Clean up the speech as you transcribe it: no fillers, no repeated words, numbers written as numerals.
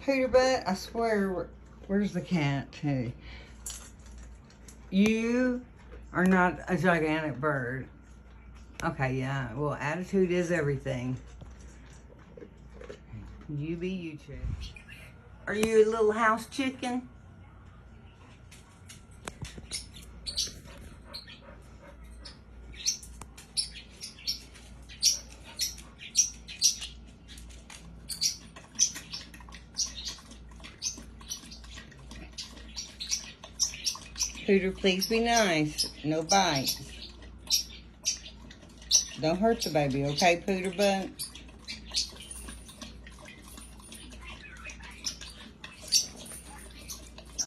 Pooterbutt, I swear, where's the cat too? You are not a gigantic bird. Okay, yeah, well, attitude is everything. You be you, chick. Are you a little house chicken? Pooter, please be nice. No bites. Don't hurt the baby, okay, Pooterbutt?